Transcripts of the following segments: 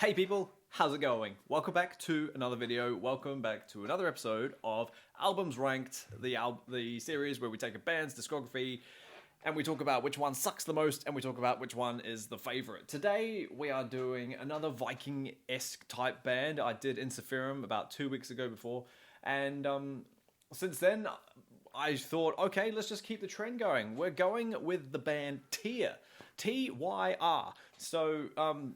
Hey people, how's it going? Welcome back to another video. Welcome back to another episode of Albums Ranked, the series where we take a band's discography and we talk about which one sucks the most and we talk about which one is the favorite. Today we are doing another Viking-esque type band. I did Interferum about 2 weeks ago before, and since then I thought, okay, let's just keep the trend going. We're going with the band TYR. TYR. So,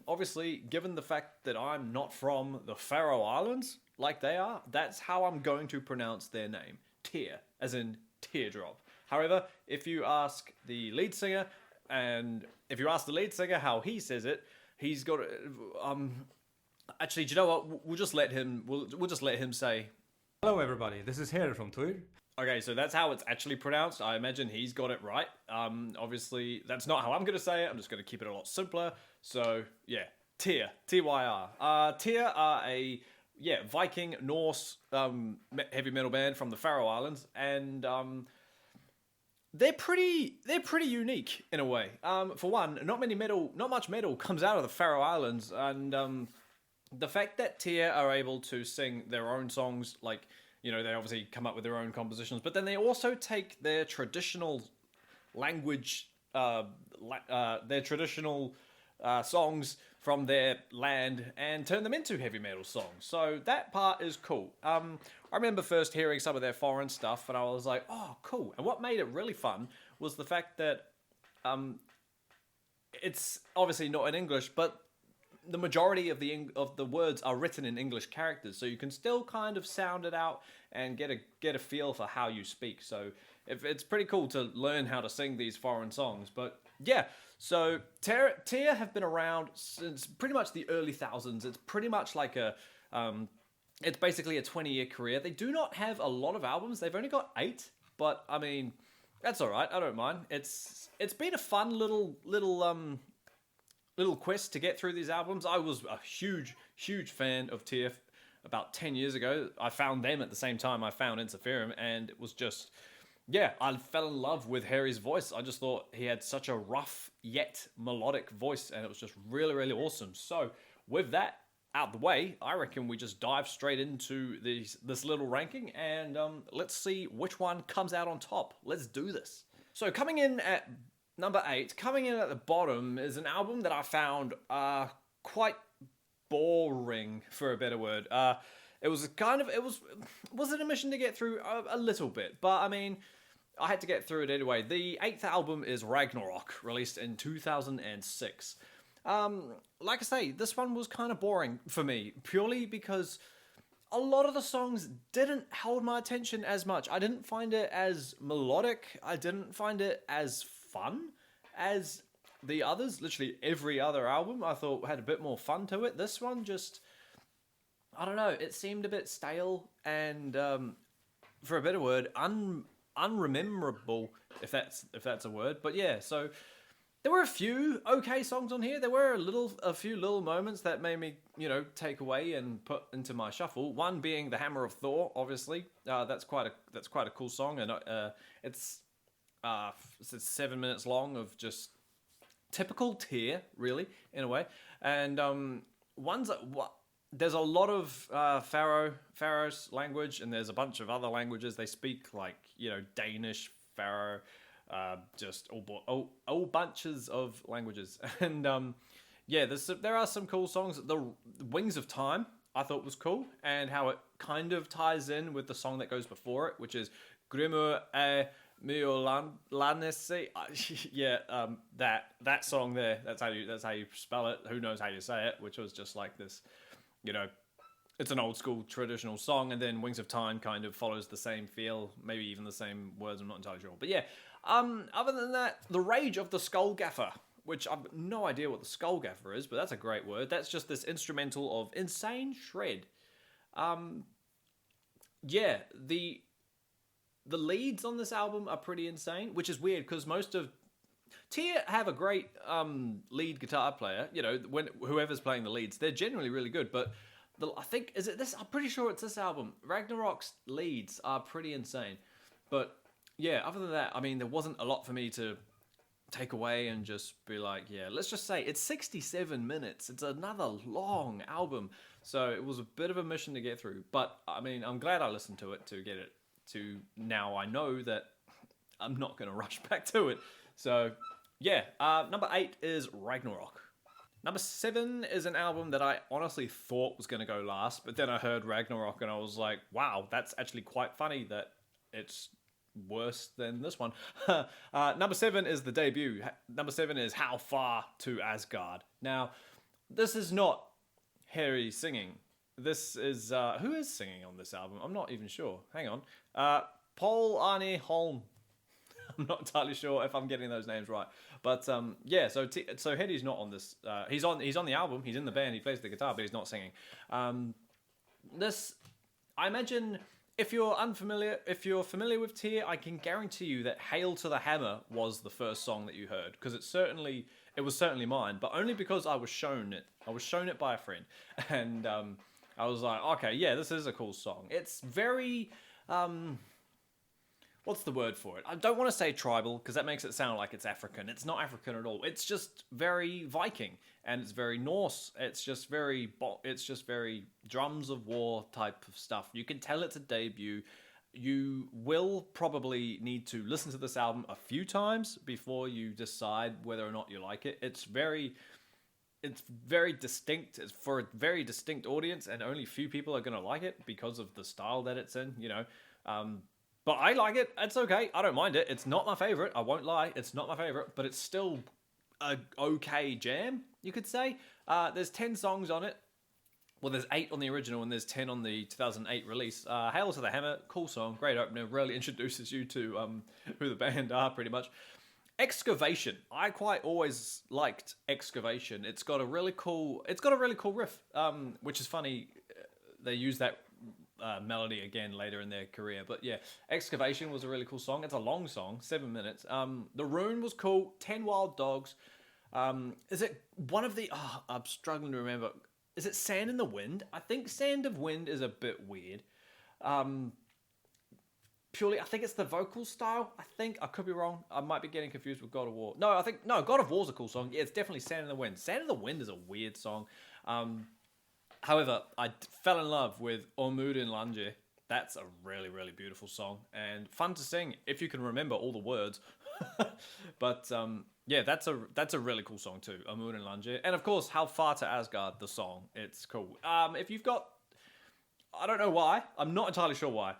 obviously, given the fact that I'm not from the Faroe Islands, like they are, that's how I'm going to pronounce their name. TYR, as in teardrop. However, if you ask the lead singer, and if you ask the lead singer how he says it, he's got, actually, do you know what? We'll just let him say. Hello everybody, this is Here from TYR. Okay, so that's how it's actually pronounced. I imagine he's got it right. Obviously, that's not how I'm going to say it. I'm just going to keep it a lot simpler. So, yeah, TYR, T-Y-R. TYR are a, Viking, Norse heavy metal band from the Faroe Islands. And they're pretty unique in a way. For one, not much metal comes out of the Faroe Islands. And the fact that TYR are able to sing their own songs, like, you know, they obviously come up with their own compositions, but then they also take their traditional language, their traditional songs from their land and turn them into heavy metal songs. So that part is cool. I remember first hearing some of their foreign stuff and I was like, oh, cool. And what made it really fun was the fact that it's obviously not in English, but the majority of the words are written in English characters, so you can still kind of sound it out and get a feel for how you speak. So it's pretty cool to learn how to sing these foreign songs. But yeah, so TYR have been around since pretty much the early thousands. It's pretty much like it's basically a 20-year career. They do not have a lot of albums. They've only got 8, but I mean, that's all right. I don't mind. It's been a fun little quest to get through these albums. I was a huge fan of TYR about 10 years ago. I found them at the same time I found Interferum, and it was just, I fell in love with Harry's voice. I just thought he had such a rough yet melodic voice, and it was just really awesome. So with that out the way, I reckon we just dive straight into this little ranking, and let's see which one comes out on top. Let's do this. So coming in at number 8, coming in at the bottom, is an album that I found quite boring, for a better word. It was an admission to get through a little bit, but I mean, I had to get through it anyway. The 8th album is Ragnarok, released in 2006. Like I say, this one was kind of boring for me, purely because a lot of the songs didn't hold my attention as much. I didn't find it as melodic. I didn't find it as fun as the others. Literally every other album I thought had a bit more fun to it. This one just, I don't know, it seemed a bit stale and for a better word, unrememberable, if that's a word. But yeah, so there were a few okay songs on here. There were a few little moments that made me, take away and put into my shuffle. One being the Hammer of Thor, obviously. That's quite a cool song, and it's 7 minutes long of just typical TYR, really, in a way. And there's a lot of Faroese language, and there's a bunch of other languages they speak, like, Danish, Faro, just all bunches of languages. And there are some cool songs. The Wings of Time I thought was cool, and how it kind of ties in with the song that goes before it, which is Grimur Miolanesi. That song there. That's how you spell it. Who knows how you say it? Which was just like this, it's an old school traditional song, and then Wings of Time kind of follows the same feel, maybe even the same words. I'm not entirely sure, but yeah. Other than that, The Rage of the Skullgaffer, which I've no idea what the Skullgaffer is, but that's a great word. That's just this instrumental of insane shred. The leads on this album are pretty insane, which is weird because most of TYR have a great lead guitar player. When whoever's playing the leads, they're generally really good. But I'm pretty sure it's this album. Ragnarok's leads are pretty insane. But yeah, other than that, I mean, there wasn't a lot for me to take away and just be like, yeah, let's just say it's 67 minutes. It's another long album. So it was a bit of a mission to get through. But I mean, I'm glad I listened to it to get it to now I know that I'm not going to rush back to it. So yeah, number 8 is Ragnarok. Number 7 is an album that I honestly thought was going to go last, but then I heard Ragnarok and I was like, wow, that's actually quite funny that it's worse than this one. Number 7 is the debut. Number 7 is How Far to Asgard. Now, this is not Harry singing. This is, who is singing on this album? I'm not even sure. Hang on. Paul Arne Holm. I'm not entirely sure if I'm getting those names right, but yeah. So Hetty's not on this. He's on the album. He's in the band. He plays the guitar, but he's not singing. This, I imagine, if you're familiar with Tyr, I can guarantee you that "Hail to the Hammer" was the first song that you heard, because it was certainly mine, but only because I was shown it. I was shown it by a friend, and I was like, okay, yeah, this is a cool song. It's very what's the word for it? I don't want to say tribal because that makes it sound like it's African. It's not African at all. It's just very Viking and it's very Norse. It's just very drums of war type of stuff. You can tell it's a debut. You will probably need to listen to this album a few times before you decide whether or not you like it. It's very distinct. It's for a very distinct audience, and only few people are going to like it because of the style that it's in, you know. But I like it. It's okay. I don't mind it. It's not my favorite. I won't lie. It's not my favorite, but it's still a okay jam, you could say. There's 10 songs on it. Well, there's 8 on the original and there's 10 on the 2008 release. Hail to the Hammer, cool song, great opener. Really introduces you to who the band are, pretty much. Excavation. I quite always liked Excavation. It's got a really cool riff, which is funny. They use that melody again later in their career, but yeah, Excavation was a really cool song. It's a long song, 7 minutes. The Rune was cool. 10 Wild Dogs. Is it one of the I'm struggling to remember. Is it Sand in the Wind? I think Sand of Wind is a bit weird. Purely, I think it's the vocal style. I could be wrong. I might be getting confused with God of War. No, God of War's a cool song. Yeah, it's definitely Sand in the Wind. Sand in the Wind is a weird song. However, I fell in love with Omuden Lange. That's a really, really beautiful song and fun to sing if you can remember all the words. But yeah, that's a really cool song too, Omuden Lange. And of course, How Far to Asgard, the song. It's cool. If you've got, I don't know why. I'm not entirely sure why.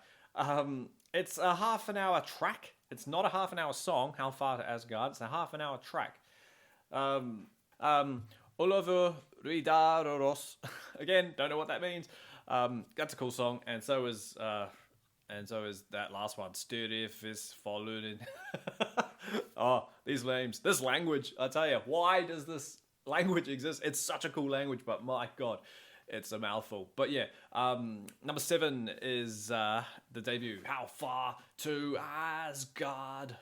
It's a half an hour track. It's not a half an hour song, How Far to Asgard. It's a half an hour track. Olafur Ridaros. Again, don't know what that means. That's a cool song, and so is that last one. Styrifis Fallunin. Oh, these names. This language, I tell you, why does this language exist? It's such a cool language, but my god, it's a mouthful. But yeah, number 7 is the debut, How Far to Asgard.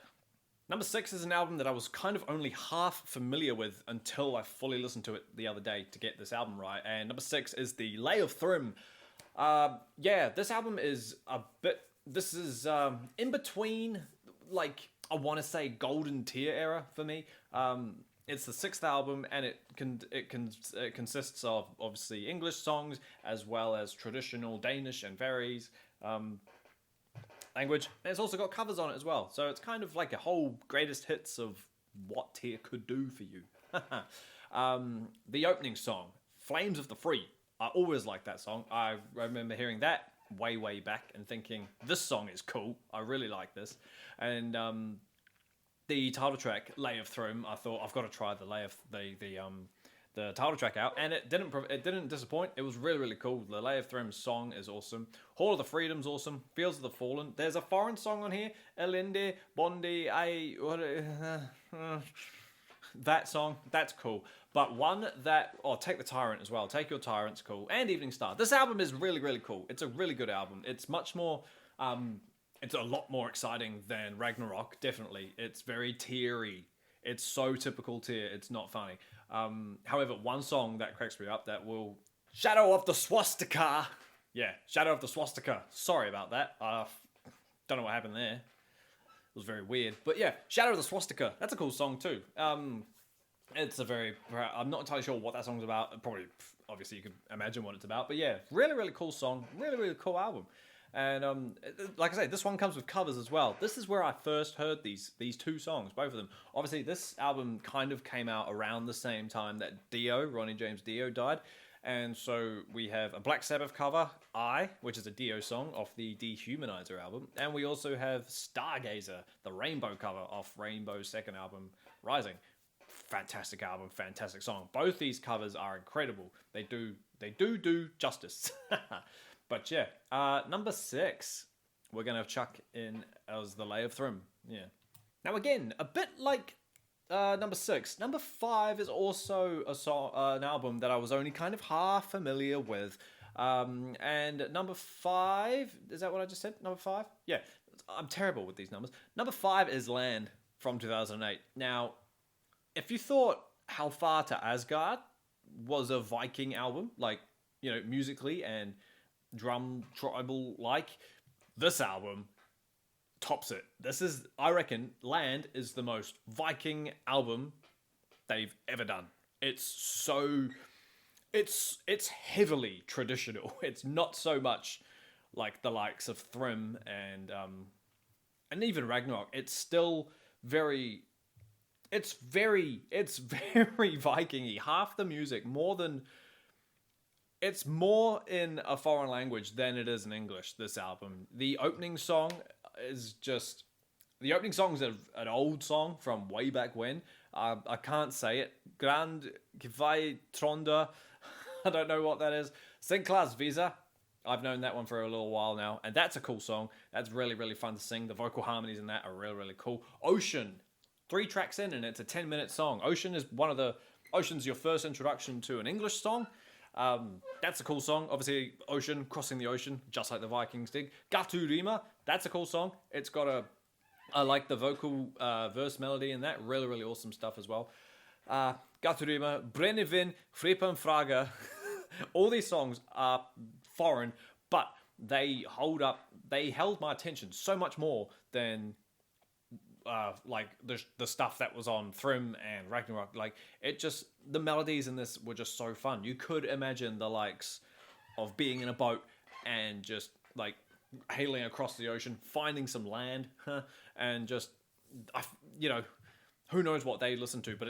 Number 6 is an album that I was kind of only half familiar with until I fully listened to it the other day to get this album right. And number 6 is the Lay of Thrym. Yeah, this album is a bit... This is in between, like, I want to say golden Tyr era for me. It's the 6th album, and it consists of, obviously, English songs as well as traditional Danish and Faroese language. And it's also got covers on it as well. So it's kind of like a whole greatest hits of what Tyr could do for you. The opening song, Flames of the Free. I always liked that song. I remember hearing that way back and thinking, this song is cool. I really like this. And the title track, Lay of Thrym, I thought, I've got to try the title track out, and it didn't disappoint. It was really, really cool. The Lay of Thrym song is awesome. Hall of the Freedom's awesome. Fields of the Fallen. There's a foreign song on here. Elinde, Bondi, that song, that's cool. But one that, Take the Tyrant as well. Take Your Tyrant's cool. And Evening Star. This album is really, really cool. It's a really good album. It's much more, it's a lot more exciting than Ragnarok, definitely. It's very teary. It's so typical Tyr. It's not funny. However, one song that cracks me up that will... Shadow of the Swastika. Yeah, Shadow of the Swastika. Sorry about that. Don't know what happened there. was very weird. But yeah, Shadow of the Swastika, that's a cool song too. It's a very, I'm not entirely sure what that song's about. Probably, obviously, you can imagine what it's about. But yeah, really, really cool song. Really, really cool album. And like I say, this one comes with covers as well. This is where I first heard these two songs, both of them. Obviously, this album kind of came out around the same time that Dio, Ronnie James Dio, died. And so we have a Black Sabbath cover, I, which is a Dio song off the Dehumanizer album. And we also have Stargazer, the Rainbow cover off Rainbow's second album, Rising. Fantastic album, fantastic song. Both these covers are incredible. They do justice. But yeah, number 6, we're going to chuck in as The Lay of Thrym. Yeah. Now again, a bit like number 6. Number 5 is also a song, an album that I was only kind of half familiar with. And number 5, is that what I just said? Number 5? Yeah, I'm terrible with these numbers. Number 5 is Land from 2008. Now, if you thought How Far to Asgard was a Viking album, like, you know, musically and drum tribal like, this album tops it. This is, I reckon, Land is the most Viking album they've ever done. It's heavily traditional. It's not so much like the likes of Thrym and even Ragnarok. It's still very Viking-y. Half the music, it's more in a foreign language than it is in English, this album. The opening song is an old song from way back when. I can't say it. Grand Givai Tronda. I don't know what that is. Sinclair's Visa. I've known that one for a little while now. And that's a cool song. That's really, really fun to sing. The vocal harmonies in that are really, really cool. Ocean. 3 tracks in and it's a 10-minute song. Ocean's your first introduction to an English song. That's a cool song. Obviously, Ocean, crossing the ocean, just like the Vikings did. Gatu Rima, that's a cool song. It's got I like the vocal verse melody in that. Really, really awesome stuff as well. Gatu Rima, Brennivin, Frepen Fraga. All these songs are foreign, but they held my attention so much more than like the stuff that was on Thrym and Ragnarok. Like, the melodies in this were just so fun. You could imagine the likes of being in a boat and just like hailing across the ocean, finding some land, and just, you know, who knows what they listen to, but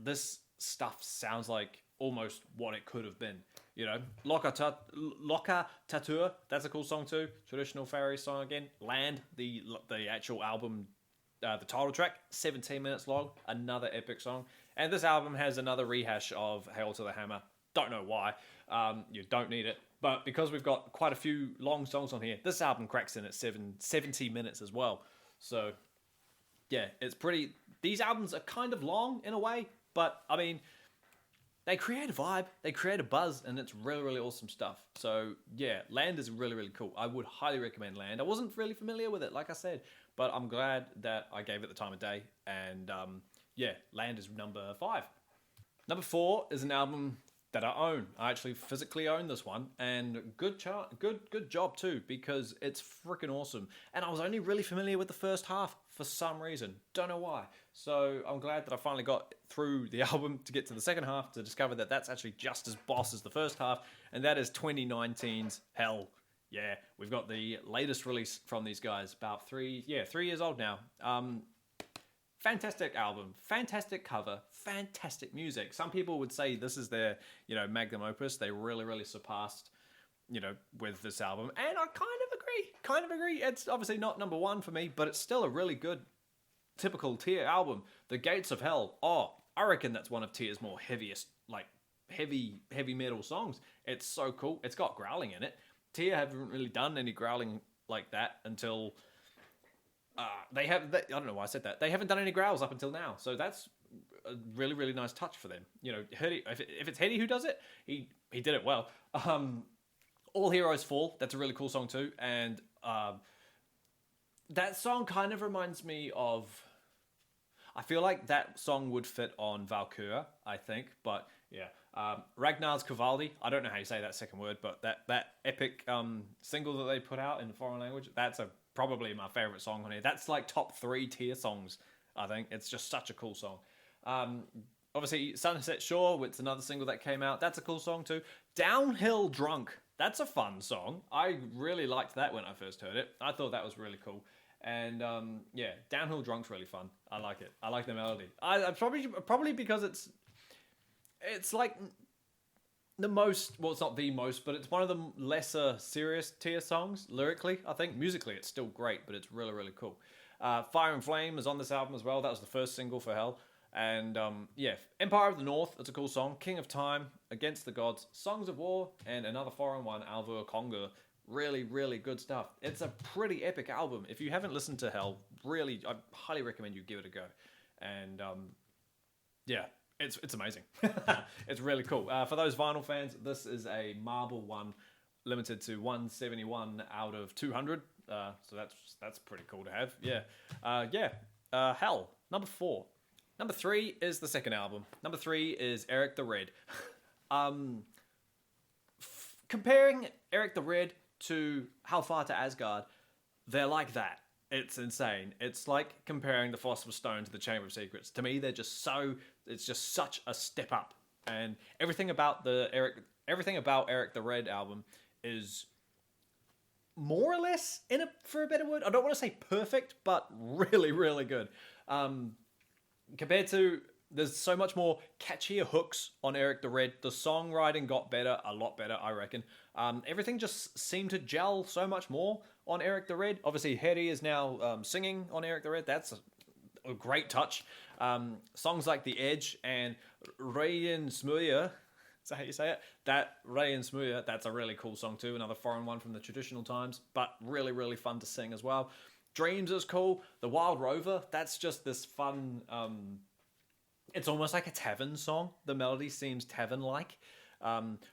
this stuff sounds like almost what it could have been. You know, Loka Tatur, that's a cool song too. Traditional Faroe song again. Land, the actual album, the title track, 17 minutes long, another epic song. And this album has another rehash of Hail to the Hammer. Don't know why. You don't need it. But because we've got quite a few long songs on here, this album cracks in at 70 minutes as well. So, yeah, it's pretty... These albums are kind of long in a way, but, I mean, they create a vibe, they create a buzz, and it's really, really awesome stuff. So, yeah, Land is really, really cool. I would highly recommend Land. I wasn't really familiar with it, like I said, but I'm glad that I gave it the time of day. And, yeah, Land is number 5. Number 4 is an album that I own. I actually physically own this one, and good job too, because it's freaking awesome. And I was only really familiar with the first half for some reason. Don't know why. So I'm glad that I finally got through the album to get to the second half to discover that that's actually just as boss as the first half, and that is 2019's Hell. Yeah, we've got the latest release from these guys, about 3 years old now. Fantastic album, fantastic cover, fantastic music. Some people would say this is their, magnum opus. They really, really surpassed, with this album. And I kind of agree. It's obviously not number 1 for me, but it's still a really good, typical TYR album. The Gates of Hell. Oh, I reckon that's one of TYR's more heaviest, heavy metal songs. It's so cool. It's got growling in it. TYR haven't really done any growling like that until... I don't know why I said that. They haven't done any growls up until now, so that's a really, really nice touch for them. If it's Hedy who does it, he did it well. All Heroes Fall, that's a really cool song too, and that song kind of reminds me of... I feel like that song would fit on Valkyria, I think, but yeah. Ragnar's Cavaldi, I don't know how you say that second word, but that epic single that they put out in the foreign language, that's a probably my favorite song on here. That's like top 3 tier songs, I think. It's just such a cool song. Obviously, Sunset Shore, it's another single that came out. That's a cool song too. Downhill Drunk, that's a fun song. I really liked that when I first heard it. I thought that was really cool. And yeah, Downhill Drunk's really fun. I like it. I like the melody. I probably because it's like the most, well, it's not the most, but it's one of the lesser serious tier songs lyrically. I think musically it's still great, but it's really, really cool. Fire and Flame is on this album as well. That was the first single for Hell. And yeah, Empire of the North, it's a cool song. King of Time, Against the Gods, Songs of War, and another foreign one, Alvor Conga. Really, really good stuff. It's a pretty epic album. If you haven't listened to Hell, really, I highly recommend you give it a go. And yeah, it's amazing. It's really cool. For those vinyl fans, this is a marble one, limited to 171 out of 200. So that's pretty cool to have. Yeah. Hell, number 4. Number 3 is the second album. Number 3 is Eric the Red. Comparing Eric the Red to How Far to Asgard, they're like that. It's insane. It's like comparing the Philosopher's Stone to the Chamber of Secrets. To me, it's just such a step up. And everything about Eric the Red album is more or less, for a better word, I don't want to say perfect, but really, really good. Compared to, there's so much more catchier hooks on Eric the Red. The songwriting got better, a lot better, I reckon. Everything just seemed to gel so much more on Eric the Red. Obviously, Heri is now singing on Eric the Red. That's a great touch. Songs like The Edge and Rayen Smøya, is that how you say it? That Rayen Smøya, that's a really cool song too. Another foreign one from the traditional times, but really, really fun to sing as well. Dreams is cool. The Wild Rover, that's just this fun, it's almost like a tavern song. The melody seems tavern-like.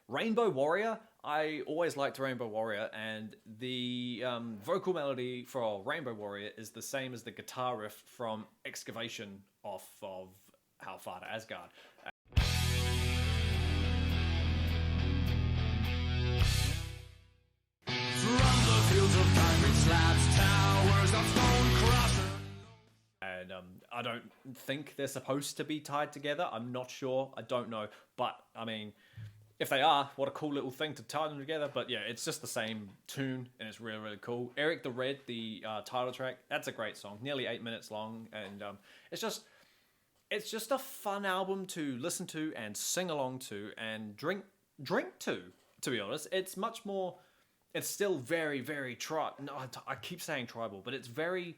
Rainbow Warrior, I always liked Rainbow Warrior, and the vocal melody for Rainbow Warrior is the same as the guitar riff from Excavation off of How Far to Asgard. And I don't think they're supposed to be tied together. I'm not sure. I don't know. But, I mean, if they are, what a cool little thing to tie them together. But yeah, it's just the same tune, and it's really, really cool. Eric the Red, the title track, that's a great song. Nearly 8 minutes long. And it's just a fun album to listen to and sing along to and drink to be honest. It's much more... It's still very, very I keep saying tribal, but it's very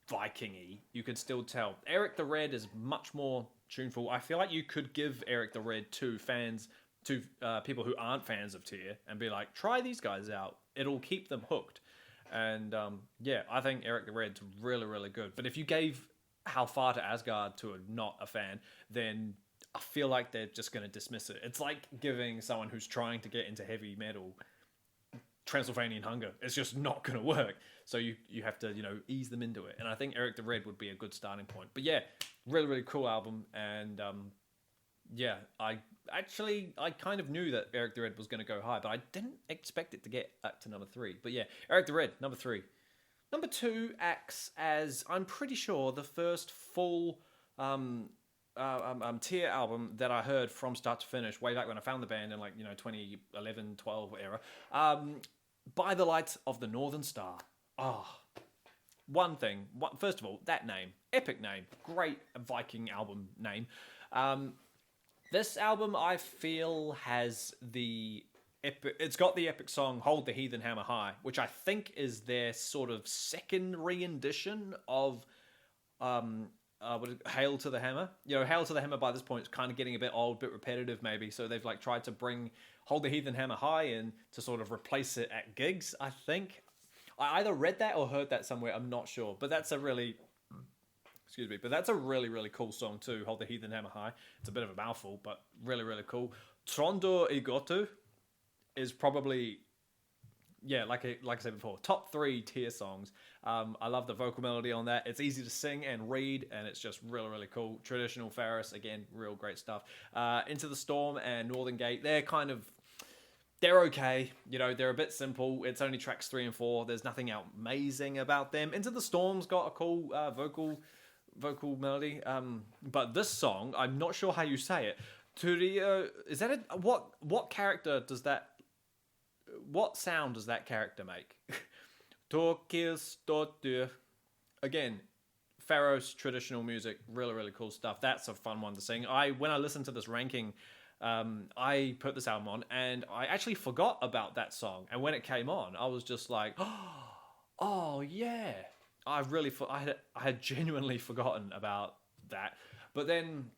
Viking-y. You could still tell. Eric the Red is much more tuneful. I feel like you could give Eric the Red to people who aren't fans of Tyr and be like, try these guys out. It'll keep them hooked. And yeah, I think Eric the Red's really, really good. But if you gave How Far to Asgard to not a fan, then I feel like they're just going to dismiss it. It's like giving someone who's trying to get into heavy metal Transylvanian Hunger. It's just not going to work. So you have to, ease them into it. And I think Eric the Red would be a good starting point. But yeah, really, really cool album. And yeah, I kind of knew that Eric the Red was going to go high, but I didn't expect it to get up to number 3. But yeah, Eric the Red, number 3. Number 2 acts as, I'm pretty sure, the first full Tyr album that I heard from start to finish way back when I found the band in 2011, 12 era. By the Light of the Northern Star. First of all, that name, epic name, great Viking album name. This album I feel has it's got the epic song Hold the Heathen Hammer High, which I think is their sort of second rendition of Hail to the Hammer. Hail to the Hammer by this point is kind of getting a bit old, a bit repetitive maybe, so they've tried to bring Hold the Heathen Hammer High in to sort of replace it at gigs, I think. I either read that or heard that somewhere, I'm not sure, but that's a really really cool song too, Hold the Heathen Hammer High. It's a bit of a mouthful, but really, really cool. Tróndur í Götu is probably, yeah, like I said before, top 3 Tyr songs. I love the vocal melody on that. It's easy to sing and read, and it's just really, really cool. Traditional Farose, again, real great stuff. Into the Storm and Northern Gate, they're kind of they're okay. You know, they're a bit simple. It's only tracks 3 and 4. There's nothing amazing about them. Into the Storm's got a cool vocal melody. But this song, I'm not sure how you say it. Turio, is that a what character does that? What sound does that character make? Torkis Tortur. Again, Farose traditional music, really really cool stuff. That's a fun one to sing. When I listened to this ranking, I put this album on and I actually forgot about that song. And when it came on, I was just like, oh yeah. I had genuinely forgotten about that. But then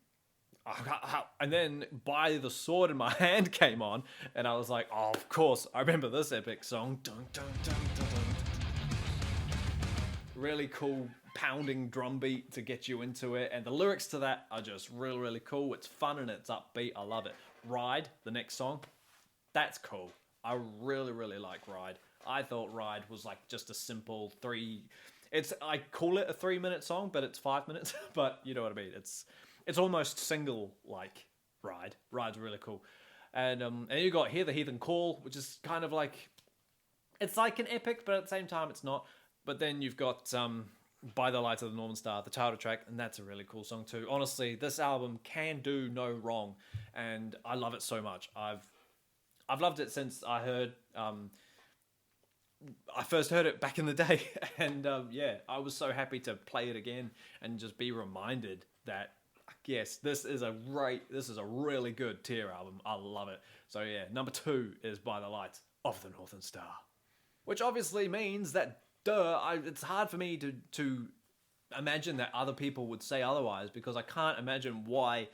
and then By the Sword in My Hand came on, and I was like, oh, of course, I remember this epic song. Dun, dun, dun, dun, dun. Really cool pounding drum beat to get you into it, and the lyrics to that are just really, really cool. It's fun and it's upbeat. I love it. Ride, the next song, that's cool. I really, really like Ride. I thought Ride was like just a simple I call it a 3-minute song, but it's 5 minutes. But you know what I mean. It's almost single like Ride. Ride's really cool. And you got Hear the Heathen Call, which is kind of like, it's like an epic, but at the same time it's not. But then you've got By the Light of the Northern Star, the title track, and that's a really cool song too. Honestly, this album can do no wrong, and I love it so much. I've loved it since I heard I first heard it back in the day, and I was so happy to play it again and just be reminded that yes, this is a really good TYR album. I love it. So yeah, number 2 is By the Light of the Northern Star, which obviously means that it's hard for me to imagine that other people would say otherwise, because I can't imagine why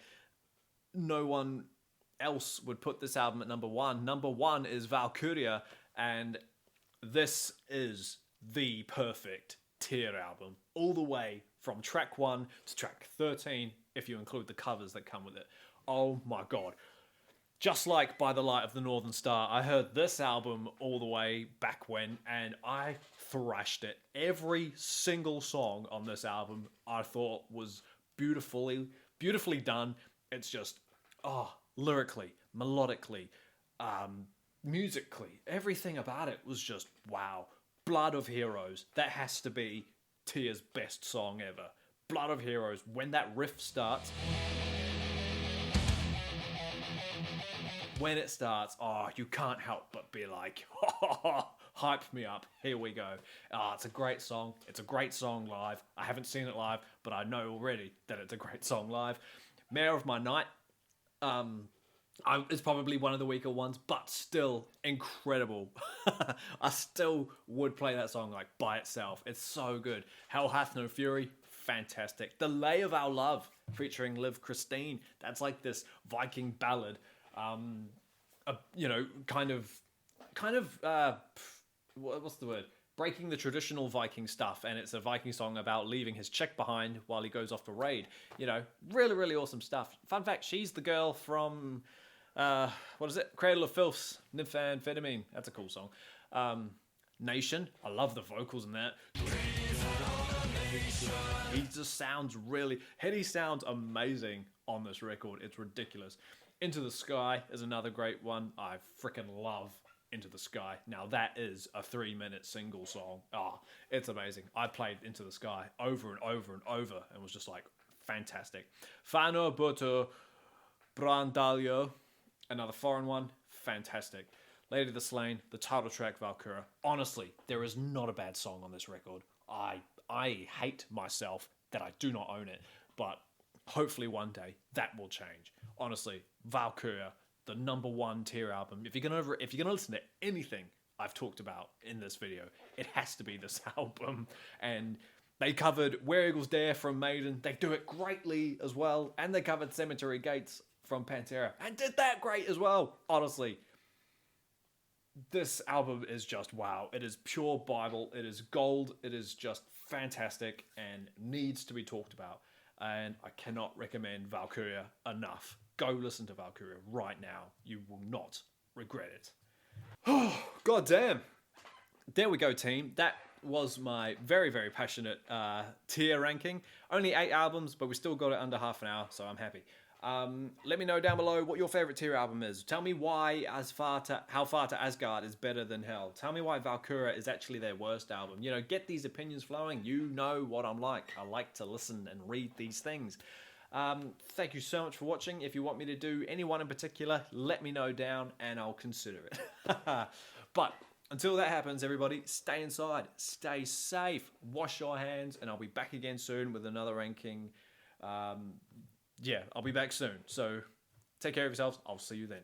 no one else would put this album at number 1. Number 1 is Valkyria, and this is the perfect TYR album, all the way from track 1 to track 13, if you include the covers that come with it. Oh my god. Just like By the Light of the Northern Star, I heard this album all the way back when, and I thrashed it. Every single song on this album I thought was beautifully done. It's just, lyrically, melodically, musically, everything about it was just wow. Blood of Heroes, that has to be TYR's best song ever. Blood of Heroes, when that riff starts, you can't help but be like, hype me up, here we go. It's a great song. It's a great song live. I haven't seen it live, but I know already that it's a great song live. Mayor of My Night, it's probably one of the weaker ones, but still incredible. I still would play that song like by itself. It's so good. Hell Hath No Fury, fantastic. The Lay of Our Love featuring Liv Christine. That's like this Viking ballad. What's the word? Breaking the traditional Viking stuff, and it's a Viking song about leaving his chick behind while he goes off to raid. You know, really, really awesome stuff. Fun fact, she's the girl from, Cradle of Filth's Nymphamphetamine. That's a cool song. Nation, I love the vocals in that. He just sounds he sounds amazing on this record. It's ridiculous. Into the Sky is another great one. I freaking love Into the Sky. Now that is a 3-minute single song. It's amazing. I played Into the Sky over and over and over and was just like fantastic. Fano Boto Brandalio, another foreign one, fantastic. Lady of the Slain, the title track Valkyria. Honestly, there is not a bad song on this record. I hate myself that I do not own it, but hopefully one day that will change. Honestly, Valkyria, the number 1 TYR album. If you're gonna listen to anything I've talked about in this video, it has to be this album. And they covered Where Eagles Dare from Maiden. They do it greatly as well. And they covered Cemetery Gates from Pantera and did that great as well. Honestly, this album is just wow. It is pure Bible. It is gold. It is just fantastic and needs to be talked about. And I cannot recommend Valkyria enough. Go listen to Valkyria right now. You will not regret it. Oh, god damn. There we go, team. That was my very, very passionate TYR ranking. Only 8 albums, but we still got it under half an hour, so I'm happy. Let me know down below what your favorite tier album is. Tell me why How Far to Asgard is better than Hell. Tell me why Valkyria is actually their worst album. You know, get these opinions flowing. You know what I'm like. I like to listen and read these things. Thank you so much for watching. If you want me to do any one in particular, let me know down and I'll consider it. But until that happens, everybody, stay inside, stay safe, wash your hands, and I'll be back again soon with another ranking. Yeah, I'll be back soon. So take care of yourselves. I'll see you then.